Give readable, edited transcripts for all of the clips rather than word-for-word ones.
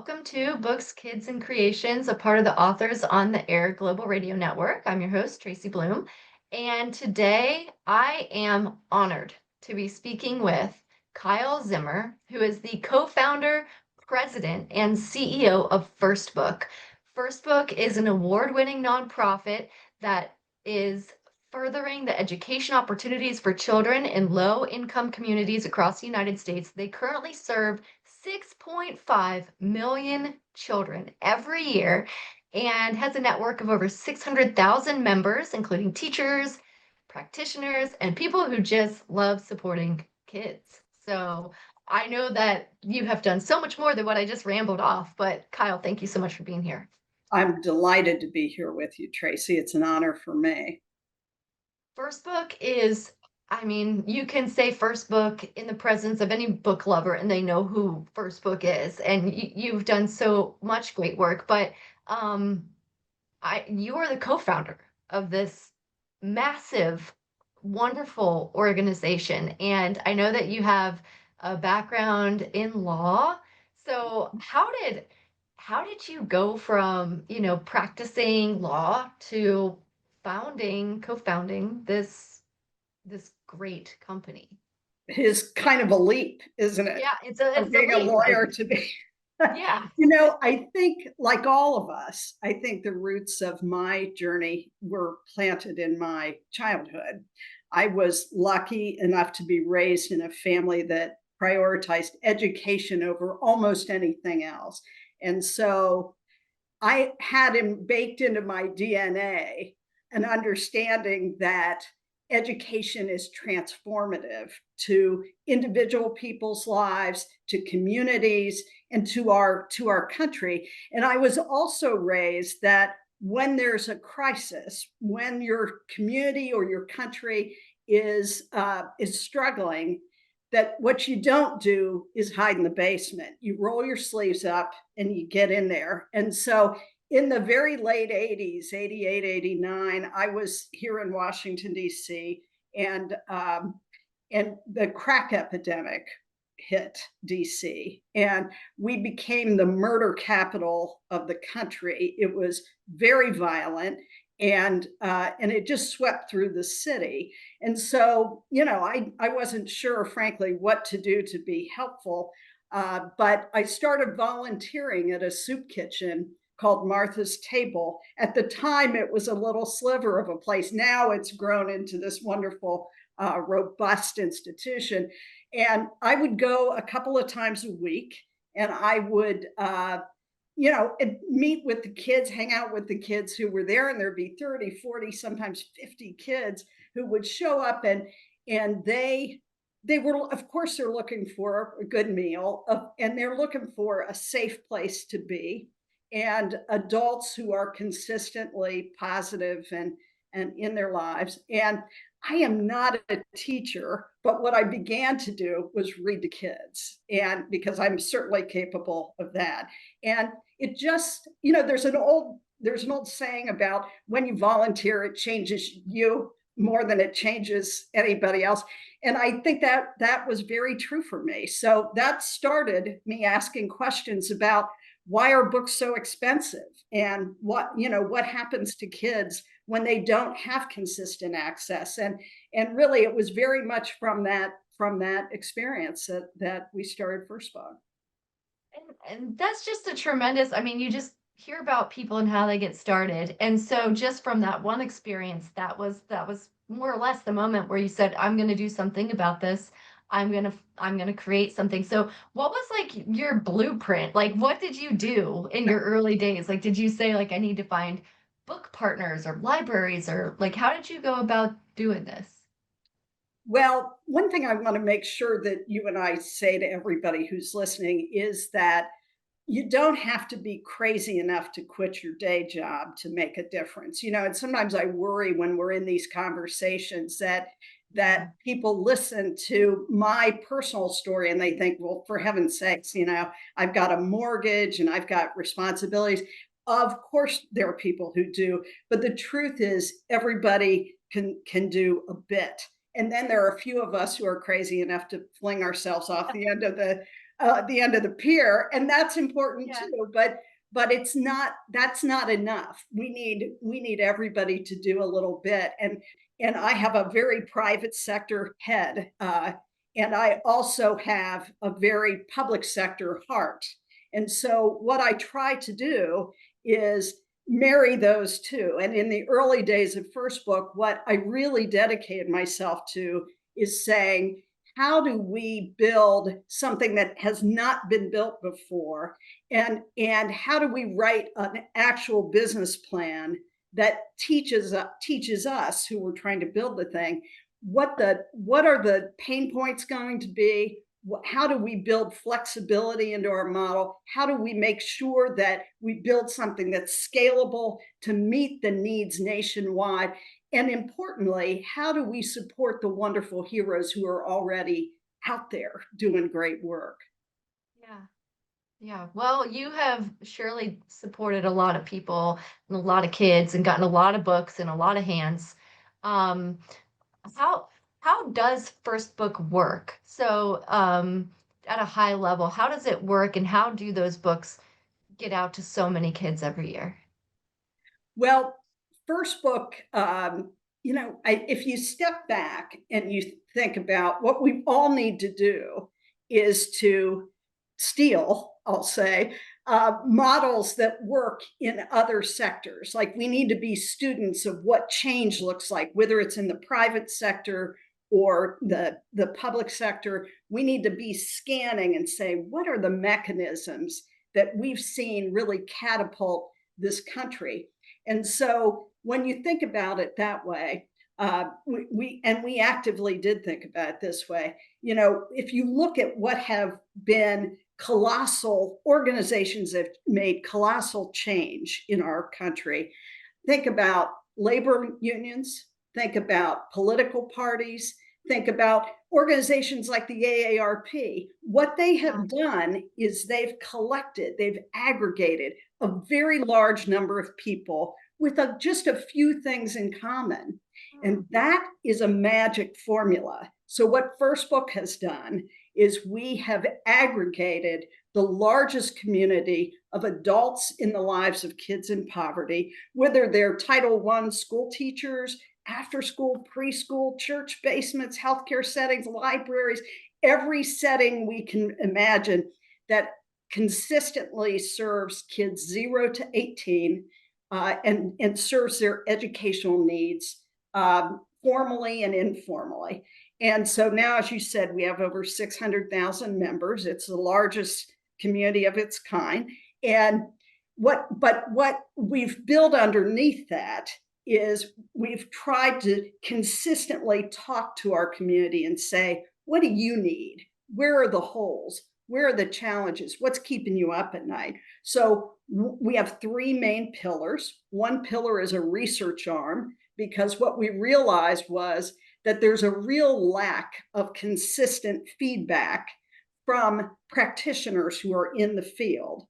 Welcome to Books, Kids, and Creations, a part of the Authors on the Air Global Radio Network. I'm your host, Tracy Bloom. And today I am honored to be speaking with Kyle Zimmer, who is the co founder, president, and CEO of First Book. First Book is an award winning nonprofit that is furthering the education opportunities for children in low income communities across the United States. They currently serve 6.5 million children every year and has a network of over 600,000 members, including teachers, practitioners, and people who just love supporting kids. So I know that you have done so much more than what I just rambled off, but Kyle, thank you so much for being here. I'm delighted to be here with you, Tracy. It's an honor for me. First Book is, I mean, you can say First Book in the presence of any book lover and they know who First Book is. And you've done so much great work, but um, you are the co-founder of this massive, wonderful organization. And I know that you have a background in law. So how did you go from, practicing law to co-founding this great company? It is kind of a leap, isn't it? Yeah, From it's a being a leap. lawyer to be. Yeah. I think, like all of us, I think the roots of my journey were planted in my childhood. I was lucky enough to be raised in a family that prioritized education over almost anything else. And so I had him baked into my DNA an understanding that education is transformative to individual people's lives, to communities, and to our country. And I was also raised that when there's a crisis, when your community or your country is struggling, that what you don't do is hide in the basement. You roll your sleeves up and you get in there. And so in the very late 80s, 88, 89, I was here in Washington, D.C., and the crack epidemic hit DC, and we became the murder capital of the country. It was very violent, and it just swept through the city. And so, I wasn't sure, frankly, what to do to be helpful. But I started volunteering at a soup kitchen called Martha's Table. At the time, it was a little sliver of a place. Now it's grown into this wonderful, robust institution. And I would go a couple of times a week, and I would, meet with the kids, hang out with the kids who were there, and there'd be 30, 40, sometimes 50 kids who would show up, and they were, of course, they're looking for a good meal, and they're looking for a safe place to be, and adults who are consistently positive and in their lives. And I am not a teacher, but what I began to do was read to kids, and because I'm certainly capable of that. And it just, there's an old saying about when you volunteer, it changes you more than it changes anybody else. And I think that was very true for me. So that started me asking questions about why are books so expensive, and what happens to kids when they don't have consistent access. And really it was very much from that experience that we started First Book. And that's just a tremendous, I mean, you just hear about people and how they get started. And so just from that one experience, that was more or less the moment where you said, I'm going to do something about this. I'm going to create something. So what was like your blueprint? Like what did you do in your early days? Like did you say like I need to find book partners or libraries, or like how did you go about doing this? Well, one thing I want to make sure that you and I say to everybody who's listening is that you don't have to be crazy enough to quit your day job to make a difference. And sometimes I worry when we're in these conversations that people listen to my personal story and they think, well, for heaven's sakes, I've got a mortgage and I've got responsibilities. Of course, there are people who do, but the truth is everybody can do a bit. And then there are a few of us who are crazy enough to fling ourselves off the end at the end of the pier, and that's important Yeah. too. But it's not, that's not enough. We need everybody to do a little bit. And I have a very private sector head, and I also have a very public sector heart. And so what I try to do is marry those two. And in the early days of First Book, what I really dedicated myself to is saying, how do we build something that has not been built before, and how do we write an actual business plan that teaches us who we're trying to build the thing what are the pain points going to be, how do we build flexibility into our model, how do we make sure that we build something that's scalable to meet the needs nationwide, and importantly, how do we support the wonderful heroes who are already out there doing great work? Yeah. Yeah. Well, you have surely supported a lot of people and a lot of kids and gotten a lot of books in a lot of hands. Um, how how does First Book work? So, at a high level, how does it work and how do those books get out to so many kids every year? Well, First Book, if you step back and you think about what we all need to do is to steal, I'll say, models that work in other sectors. Like we need to be students of what change looks like, whether it's in the private sector or the public sector. We need to be scanning and say, what are the mechanisms that we've seen really catapult this country? And so when you think about it that way, we actively did think about it this way. You know, if you look at what have been colossal organizations that have made colossal change in our country, think about labor unions, think about political parties, think about organizations like the AARP. What they Yeah. have done is they've aggregated a very large number of people with just a few things in common. Hmm. And that is a magic formula. So, what First Book has done is we have aggregated the largest community of adults in the lives of kids in poverty, whether they're Title I school teachers, after school, preschool, church basements, healthcare settings, libraries, every setting we can imagine that consistently serves kids 0 to 18, and serves their educational needs, formally and informally. And so now, as you said, we have over 600,000 members. It's the largest community of its kind. And what we've built underneath that is we've tried to consistently talk to our community and say, what do you need? Where are the holes? Where are the challenges? What's keeping you up at night? So we have three main pillars. One pillar is a research arm, because what we realized was that there's a real lack of consistent feedback from practitioners who are in the field.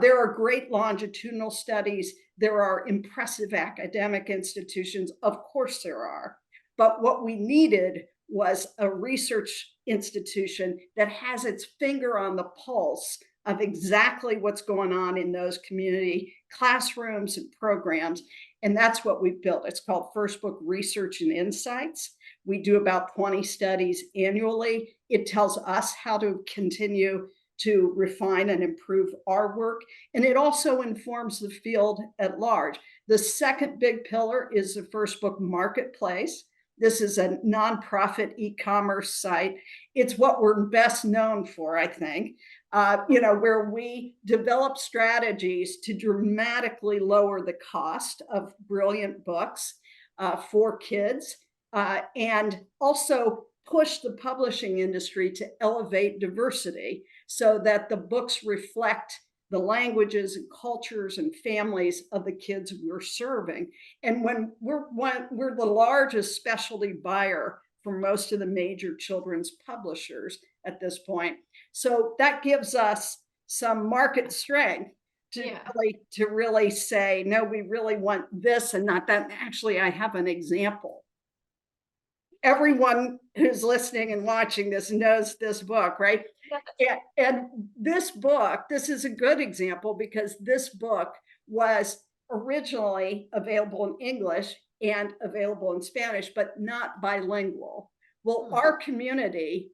There are great longitudinal studies. There are impressive academic institutions. Of course, there are. But what we needed was a research institution that has its finger on the pulse of exactly what's going on in those community classrooms and programs. And that's what we've built. It's called First Book Research and Insights. We do about 20 studies annually. It tells us how to continue to refine and improve our work. And it also informs the field at large. The second big pillar is the First Book Marketplace. This is a nonprofit e-commerce site. It's what we're best known for, I think, where we develop strategies to dramatically lower the cost of brilliant books for kids, and also push the publishing industry to elevate diversity so that the books reflect the languages and cultures and families of the kids we're serving. And we're the largest specialty buyer for most of the major children's publishers at this point. So that gives us some market strength Yeah. to really say, no, we really want this and not that. Actually, I have an example. Everyone who's listening and watching this knows this book, right? Yeah. And this book, this is a good example because this book was originally available in English and available in Spanish, but not bilingual. Well, Hmm. our community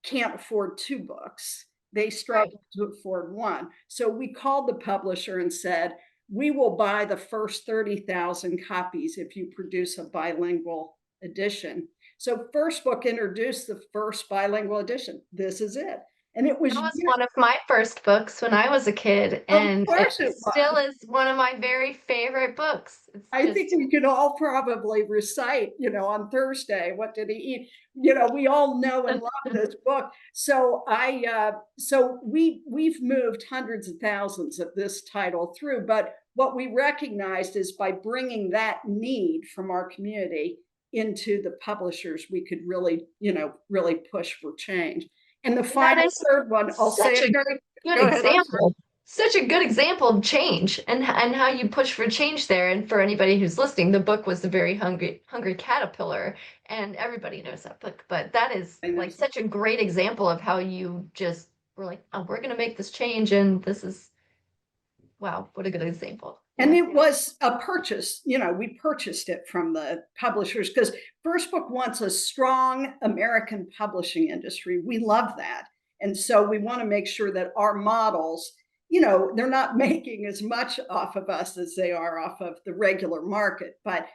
can't afford two books. They Right. struggle to afford one. So we called the publisher and said, we will buy the first 30,000 copies if you produce a bilingual edition. So First Book introduced the first bilingual edition. This is it. And it was, That was one of my first books when I was a kid, of and it course it still was. is one of my very favorite books. It's I think just we could all probably recite, on Thursday, what did he eat? We all know and love this book. So we've moved hundreds of thousands of this title through, but what we recognized is by bringing that need from our community into the publishers, we could really, really push for change. And the and that final is third one, I'll say such it a very, good go ahead. I'm sorry. example. Such a good example of change and how you push for change there. And for anybody who's listening, the book was The Very Hungry Caterpillar, and everybody knows that book. But that is I know. like such a great example of how you just were like, oh, we're gonna make this change, and this is wow, what a good example. And Yeah. it was a purchase, we purchased it from the publishers because First Book wants a strong American publishing industry. We love that. And so we want to make sure that our models, they're not making as much off of us as they are off of the regular market. But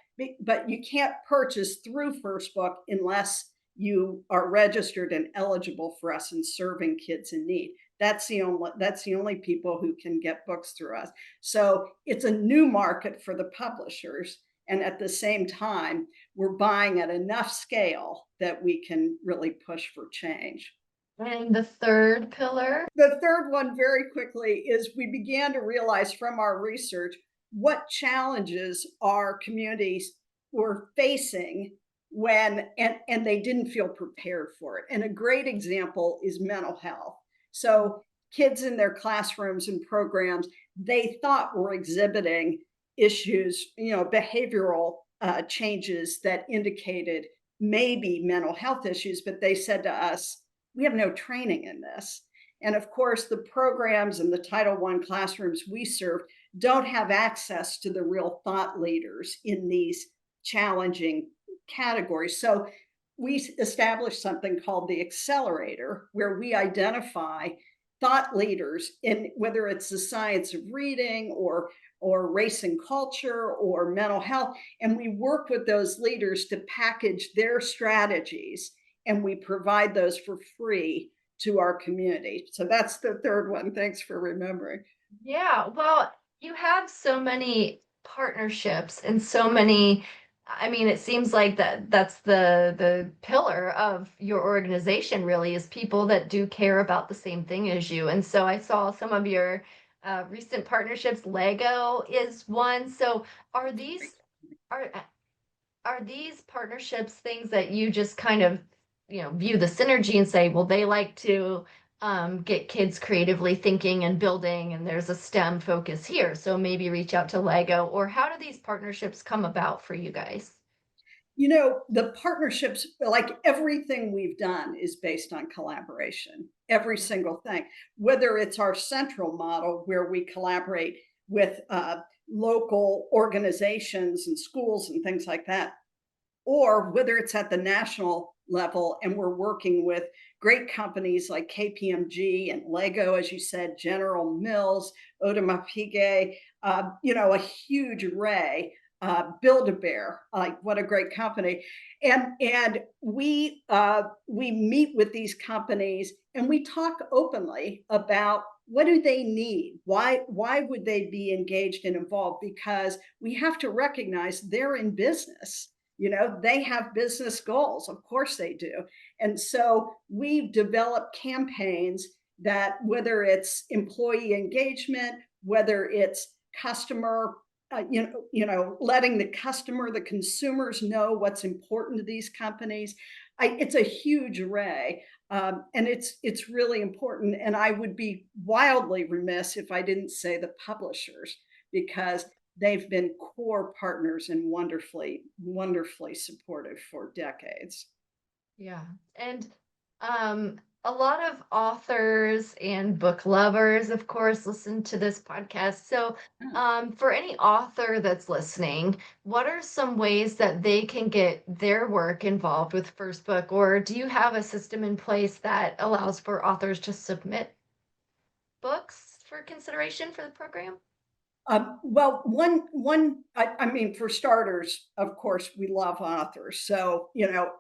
you can't purchase through First Book unless you are registered and eligible for us and serving kids in need. That's the only people who can get books through us. So it's a new market for the publishers. And at the same time, we're buying at enough scale that we can really push for change. And the third pillar. The third one, very quickly, is we began to realize from our research what challenges our communities were facing and they didn't feel prepared for it. And a great example is mental health. So kids in their classrooms and programs, they thought were exhibiting issues, behavioral changes that indicated maybe mental health issues, but they said to us, we have no training in this. And of course, the programs and the Title I classrooms we serve don't have access to the real thought leaders in these challenging categories. So we established something called the accelerator, where we identify thought leaders in whether it's the science of reading or race and culture or mental health, and we work with those leaders to package their strategies and we provide those for free to our community. So that's the third one. Thanks for remembering. Yeah, well, you have so many partnerships and so many, I mean, it seems like that's the pillar of your organization really is people that do care about the same thing as you. And so I saw some of your recent partnerships. Lego is one. So are these are are these partnerships things that you just kind of, view the synergy and say, well, they like to get kids creatively thinking and building, and there's a STEM focus here. So maybe reach out to Lego, or how do these partnerships come about for you guys? The partnerships, like everything we've done, is based on collaboration. Every Yeah. single thing, whether it's our central model where we collaborate with local organizations and schools and things like that, or whether it's at the national level and we're working with great companies like KPMG and Lego, as you said, General Mills, Odomapige, a huge array. Build a Bear, like what a great company, and we meet with these companies and we talk openly about what do they need, why would they be engaged and involved, because we have to recognize they're in business. They have business goals, of course they do. And so we've developed campaigns that, whether it's employee engagement, whether it's customer, letting the consumers know what's important to these companies. It's a huge array, and it's really important. And I would be wildly remiss if I didn't say the publishers, because they've been core partners and wonderfully, wonderfully supportive for decades. Yeah. And A lot of authors and book lovers, of course, listen to this podcast. So, Yeah. for any author that's listening, what are some ways that they can get their work involved with First Book? Or do you have a system in place that allows for authors to submit books for consideration for the program? Well, I mean, for starters, of course, we love authors. So,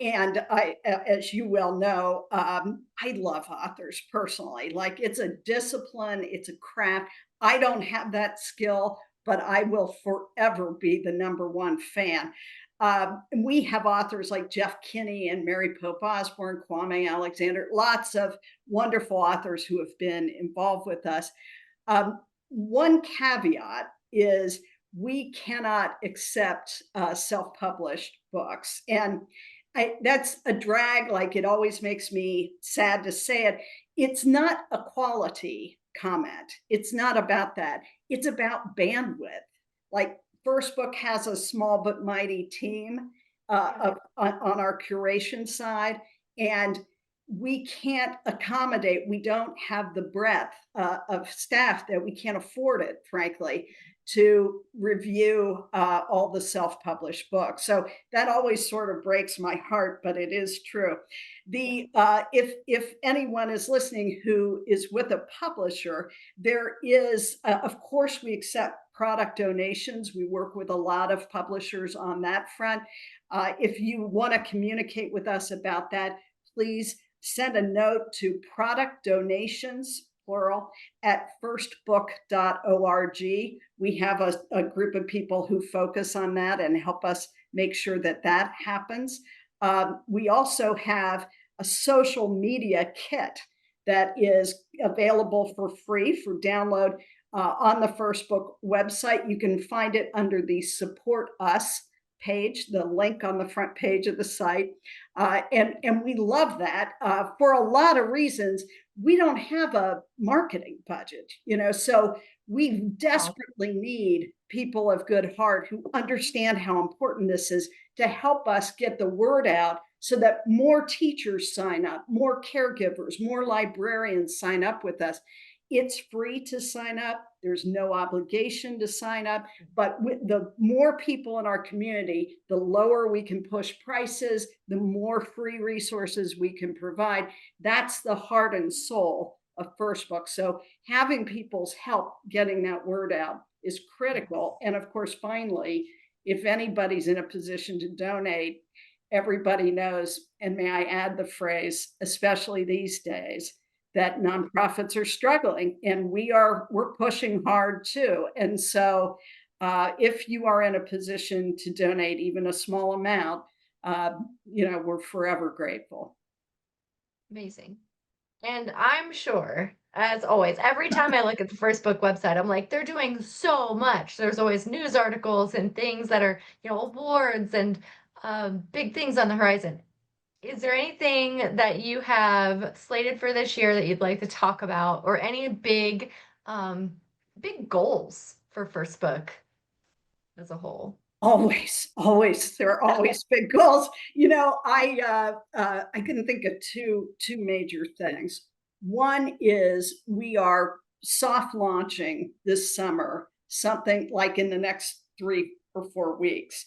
and as you well know, I love authors personally. Like it's a discipline, it's a craft. I don't have that skill, but I will forever be the number one fan. And we have authors like Jeff Kinney and Mary Pope Osborne, Kwame Alexander, lots of wonderful authors who have been involved with us. One caveat is we cannot accept self-published books, and that's a drag. Like it always makes me sad to say it. It's not a quality comment. It's not about that. It's about bandwidth. Like First Book has a small but mighty team Yeah. on our curation side, and we can't accommodate, we don't have the breadth of staff that we can't afford it, frankly, to review all the self-published books. So that always sort of breaks my heart, but it is true. Yeah. The if anyone is listening who is with a publisher, there is, of course, we accept product donations. We work with a lot of publishers on that front. If you want to communicate with us about that, please send a note to product donations, plural, at firstbook.org. We have a group of people who focus on that and help us make sure that that happens. We also have a social media kit that is available for free for download on the First Book website. You can find it under the Support Us page, the link on the front page of the site. And we love that for a lot of reasons. We don't have a marketing budget, so we Wow. desperately need people of good heart who understand how important this is to help us get the word out so that more teachers sign up, more caregivers, more librarians sign up with us. It's free to sign up. There's no obligation to sign up. But with the more people in our community, the lower we can push prices, the more free resources we can provide. That's the heart and soul of First Book. So having people's help getting that word out is Yes. critical. And of course, finally, if anybody's in a position to donate, everybody knows, and may I add the phrase, especially these days, that nonprofits are struggling, and we're pushing hard too. And so if you are in a position to donate even a small amount, we're forever grateful. Amazing. And I'm sure, as always, every time I look at the First Book website, I'm like, they're doing so much. There's always news articles and things that are, awards and big things on the horizon. Is there anything that you have slated for this year that you'd like to talk about, or any um, big goals for First Book as a whole? Always, always. There are always big goals. I can think of two major things. One is we are soft launching this summer something like in the next 3 or 4 weeks.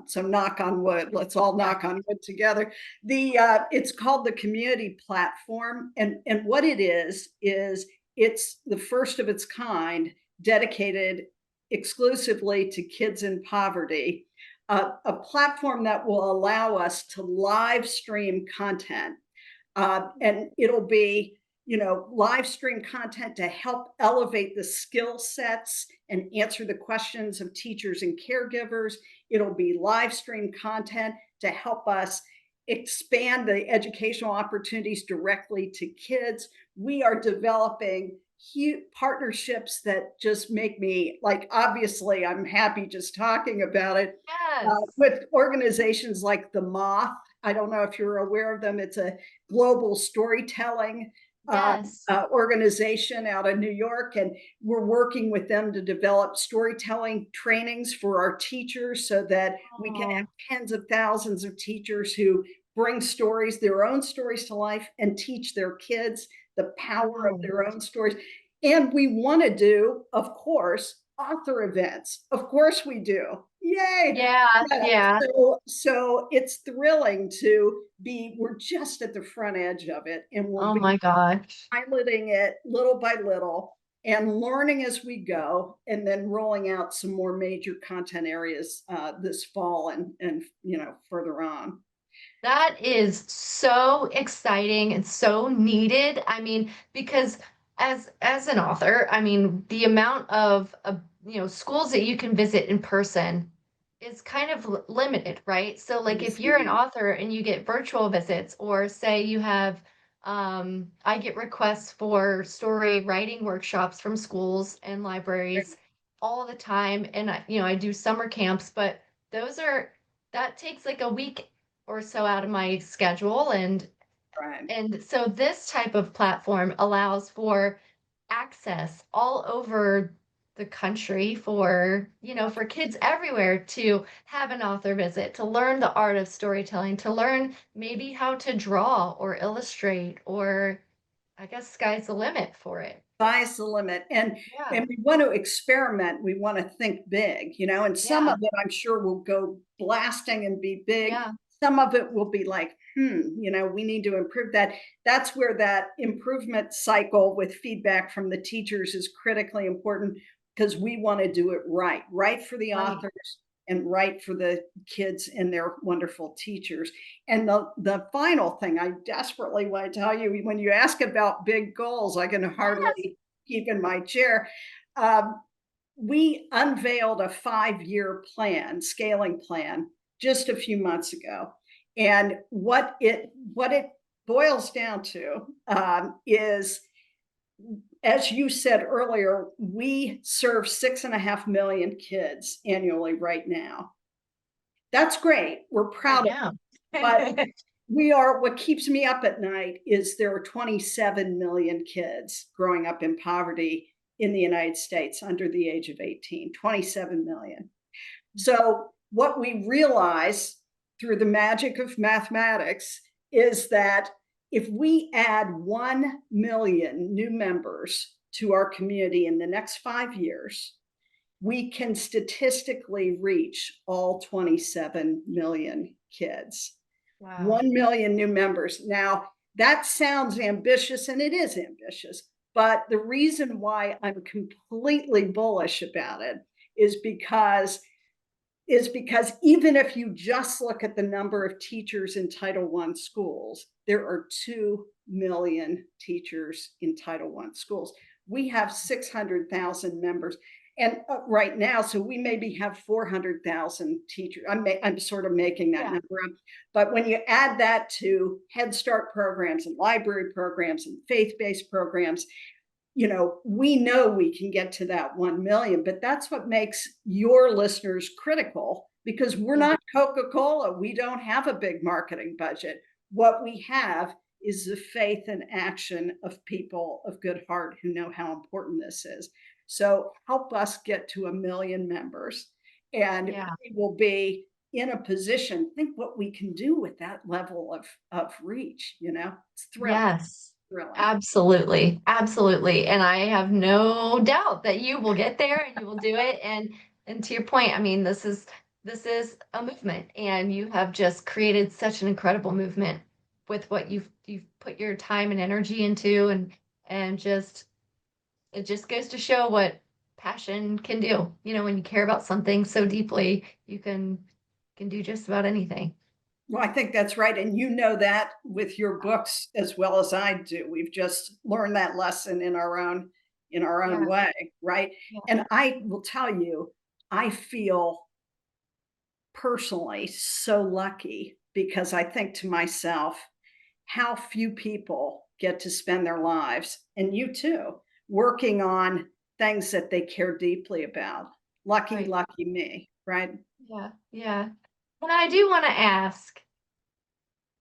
So knock on wood. Let's all Yeah. knock on wood together. The It's called the Community Platform, and what it is it's the first of its kind dedicated exclusively to kids in poverty, a platform that will allow us to live stream content. And it'll be, live stream content to help elevate the skill sets and answer the questions of teachers and caregivers. It'll be live stream content to help us expand the educational opportunities directly to kids. We are developing huge partnerships that just make me, like, obviously I'm happy just talking about it, Yes. with organizations like the Moth. I don't know if you're aware of them. It's a global storytelling Yes. organization out of New York, and we're working with them to develop storytelling trainings for our teachers so that we can have Oh, tens of thousands of teachers who bring stories, their own stories to life and teach their kids the power of Wow. their own stories. And we want to do, of course, author events. Of course we do. Yay. Yeah, Yeah. yeah. So it's thrilling to be, we're just at the front edge of it, and we'll Oh be my gosh. piloting it little by little and learning as we go, and then rolling out some more major content areas this fall and further on. That is so exciting and so needed. I mean, because as an author, I mean, the amount of schools that you can visit in person is kind of limited, right? So like if Yes, you're an indeed. author and you get virtual visits, or say you have I get requests for story writing workshops from schools and libraries all the time, and I do summer camps, but those are that takes like a week or so out of my schedule, Right. and so this type of platform allows for access all over the country for kids everywhere to have an author visit, to learn the art of storytelling, to learn maybe how to draw or illustrate, or I guess sky's the limit for it. Sky's the limit. And Yeah. we want to experiment. We want to think big, and some of Yeah. it I'm sure will go blasting and be big. Yeah. Some of it will be like, we need to improve that. That's where that improvement cycle with feedback from the teachers is critically important, because we want to do it right, right for the Right. authors and right for the kids and their wonderful teachers. And the final thing I desperately want to tell you, when you ask about big goals, I can Yes. hardly keep in my chair. Um, we unveiled a 5-year plan, scaling plan, just a few months ago. And what it boils down to is, as you said earlier, we serve 6.5 million kids annually right now. That's great. We're I proud of know. it. But what keeps me up at night is there are 27 million kids growing up in poverty in the United States under the age of 18, 27 million. So what we realize through the magic of mathematics is that if we add 1 million new members to our community in the next 5 years, we can statistically reach all 27 million kids. Wow. 1 million new members. Now, that sounds ambitious, and it is ambitious. But the reason why I'm completely bullish about it is because even if you just look at the number of teachers in Title I schools, there are 2 million teachers in Title I schools. We have 600,000 members. And right now, so we maybe have 400,000 teachers. I'm sort of making that Yeah. number up. But when you add that to Head Start programs and library programs and faith based programs, we know we can get to that 1 million, but that's what makes your listeners critical, because we're Yeah. not Coca-Cola. We don't have a big marketing budget. What we have is the faith and action of people of good heart who know how important this is. So help us get to 1 million members, and Yeah. we will be in a position. Think what we can do with that level of reach. It's Yes, thrilling. absolutely, absolutely, and I have no doubt that you will get there and you will do it, and to your point, I mean, this is a movement, and you have just created such an incredible movement with what you've put your time and energy into, and just it just goes to show what passion can do. When you care about something so deeply, you can do just about anything. Well, I think that's right. And you know that with your books as well as I do. We've just learned that lesson in our own Yeah, way, right? yeah, And I will tell you, I feel personally so lucky, because I think to myself, how few people get to spend their lives, and you too, working on things that they care deeply about. Lucky, right. lucky me, right? Yeah, yeah. And I do want to ask,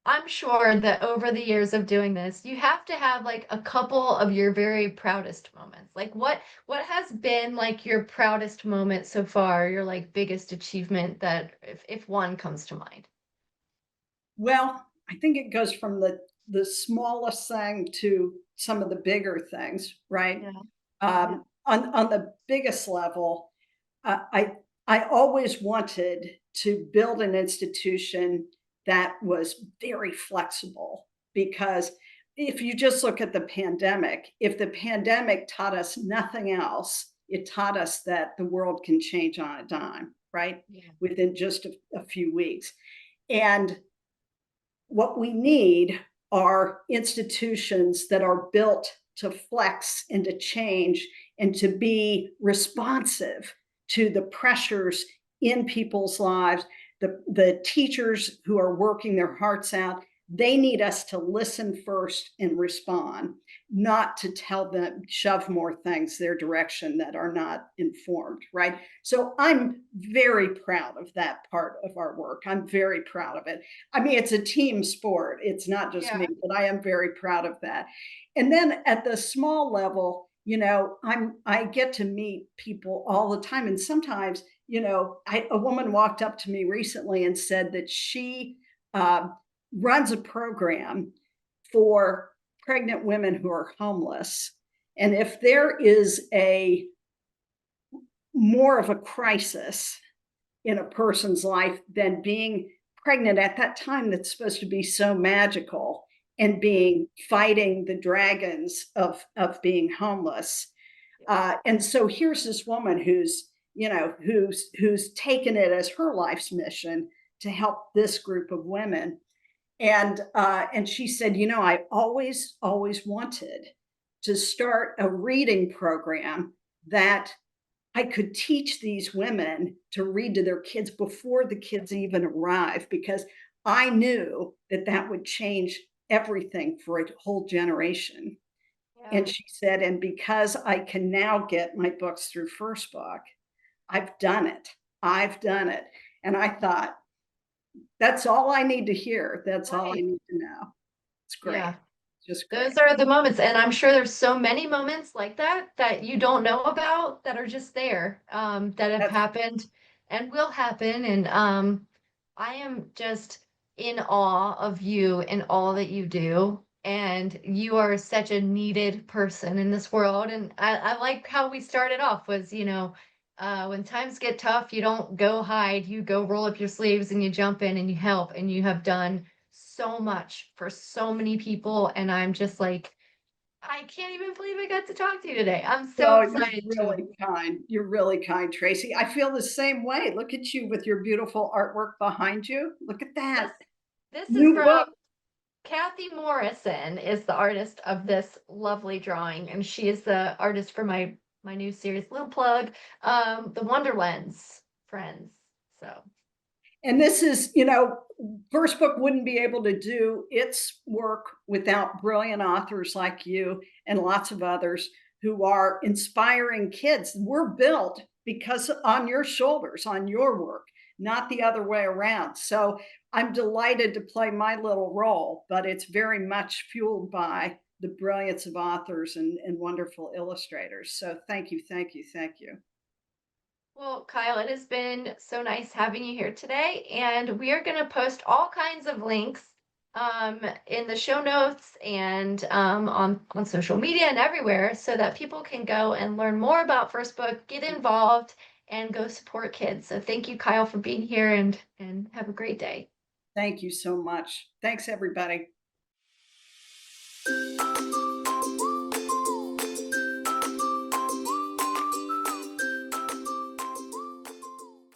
I'm sure that over the years of doing this, you have to have like a couple of your very proudest moments. Like what has been like your proudest moment so far, your like biggest achievement, that if one comes to mind? Well, I think it goes from the smallest thing to some of the bigger things, right? Yeah. Yeah. On the biggest level, I always wanted to build an institution that was very flexible because if you just look at the pandemic, if the pandemic taught us nothing else, it taught us that the world can change on a dime, right? Yeah. Within just a few weeks. And what we need are institutions that are built to flex and to change and to be responsive to the pressures in people's lives. The teachers who are working their hearts out, they need us to listen first and respond, not to tell them, shove more things their direction that are not informed, right? So I'm very proud of that part of our work. I'm very proud of it. I mean, it's a team sport. It's not just Yeah. me, but I am very proud of that. And then at the small level, I get to meet people all the time. And sometimes, a woman walked up to me recently and said that she uh, runs a program for pregnant women who are homeless. And if there is a more of a crisis in a person's life than being pregnant at that time that's supposed to be so magical and being fighting the dragons of being homeless. Yeah. And so here's this woman who's taken it as her life's mission to help this group of women. And she said, I always wanted to start a reading program that I could teach these women to read to their kids before the kids even arrive because I knew that that would change everything for a whole generation. Yeah. And she said, and because I can now get my books through First Book, I've done it. I've done it. And I thought, that's all I need to hear. That's all I Right. need to know. It's great. Yeah. Just great. Those are the moments, and I'm sure there's so many moments like that that you don't know about that are just there, that have That's happened and will happen. And I am just in awe of you and all that you do. And you are such a needed person in this world. And I like how we started off was, when times get tough, you don't go hide, you go roll up your sleeves and you jump in and you help, and you have done so much for so many people. And I'm just like, I can't even believe I got to talk to you today. I'm so Oh, you're excited to. really kind. You're really kind, Tracy. I feel the same way. Look at you with your beautiful artwork behind you. Look at This that. this is New from book. Kathy Morrison is the artist of this lovely drawing, and she is the artist for my new series, little plug, the Wonderlands friends. So And this is, First Book wouldn't be able to do its work without brilliant authors like you and lots of others who are inspiring kids. We're built because on your shoulders, on your work, not the other way around. So I'm delighted to play my little role, but it's very much fueled by the brilliance of authors and wonderful illustrators. So thank you, thank you, thank you. well, Kyle, it has been so nice having you here today, and we are going to post all kinds of links in the show notes and on social media and everywhere so that people can go and learn more about First Book, get involved, and go support kids. So thank you, Kyle, for being here, and have a great day. Thank you so much. Thanks, everybody.